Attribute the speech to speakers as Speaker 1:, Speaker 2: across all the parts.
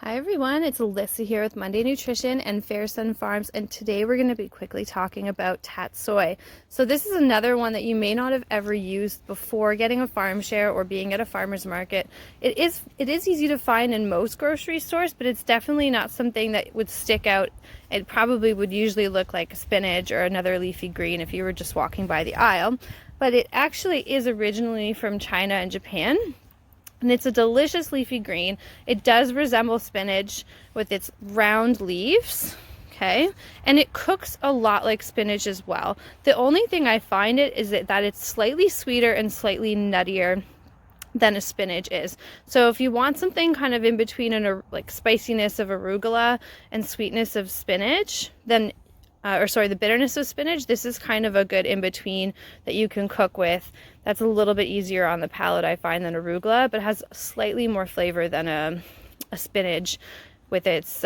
Speaker 1: Hi everyone, it's Alyssa here with Monday Nutrition and Fair Sun Farms, and today we're going to be quickly talking about Tatsoi. So this is another one that you may not have ever used before getting a farm share or being at a farmer's market. It is easy to find in most grocery stores, but it's definitely not something that would stick out. It probably would usually look like spinach or another leafy green if you were just walking by the aisle, but it actually is originally from China and Japan. And it's a delicious leafy green. It does resemble spinach with its round leaves, okay? And it cooks a lot like spinach as well. The only thing I find it is that it's slightly sweeter and slightly nuttier than a spinach is. So if you want something kind of in between like spiciness of arugula and sweetness of spinach, then the bitterness of spinach, this is kind of a good in-between that you can cook with. That's a little bit easier on the palate, I find, than arugula, but has slightly more flavor than a spinach with its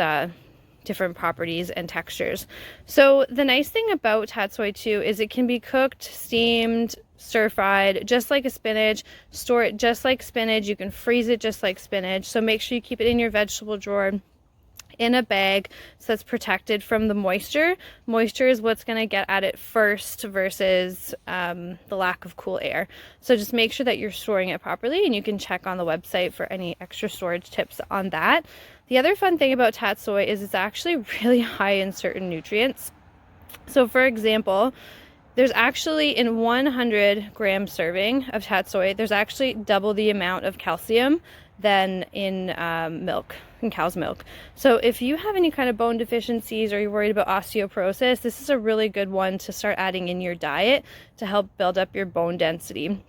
Speaker 1: different properties and textures. So the nice thing about Tatsoi too is it can be cooked, steamed, stir-fried, just like a spinach, store it just like spinach, you can freeze it just like spinach. So make sure you keep it in your vegetable drawer in a bag so that's protected from the moisture. Moisture is what's going to get at it first versus the lack of cool air. So just make sure that you're storing it properly, and you can check on the website for any extra storage tips on that. The other fun thing about Tatsoi is it's actually really high in certain nutrients. So for example, there's actually in 100-gram serving of Tatsoi, there's actually double the amount of calcium than in milk, in cow's milk. So if you have any kind of bone deficiencies or you're worried about osteoporosis, this is a really good one to start adding in your diet to help build up your bone density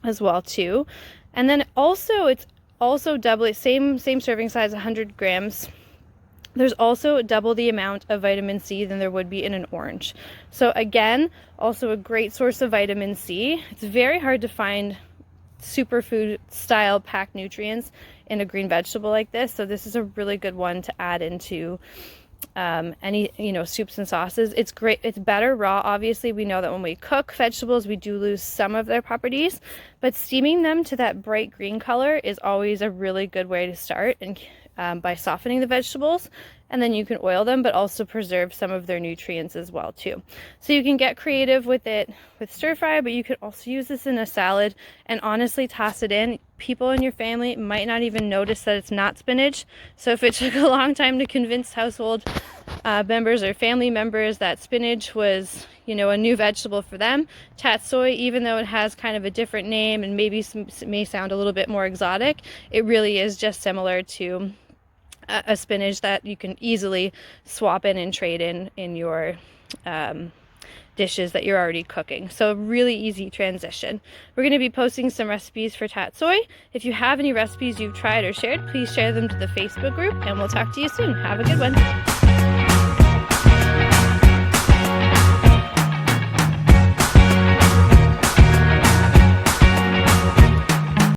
Speaker 1: as well too. And then also it's also double, same serving size, 100 grams. There's also double the amount of vitamin C than there would be in an orange. So again, also a great source of vitamin C. It's very hard to find superfood style packed nutrients in a green vegetable like this, so this is a really good one to add into any soups and sauces. It's great. It's better raw. Obviously we know that when we cook vegetables we do lose some of their properties, but steaming them to that bright green color is always a really good way to start, and by softening the vegetables, and then you can oil them but also preserve some of their nutrients as well too. So you can get creative with it with stir fry, but you could also use this in a salad and honestly toss it in. People in your family might not even notice that it's not spinach. So if it took a long time to convince household members or family members that spinach was a new vegetable for them, Tatsoi, even though it has kind of a different name and maybe may sound a little bit more exotic, it really is just similar to a spinach that you can easily swap in and trade in your dishes that you're already cooking. So really easy transition. We're going to be posting some recipes for Tatsoi. If you have any recipes you've tried or shared, please share them to the Facebook group, and we'll talk to you soon. Have a good one.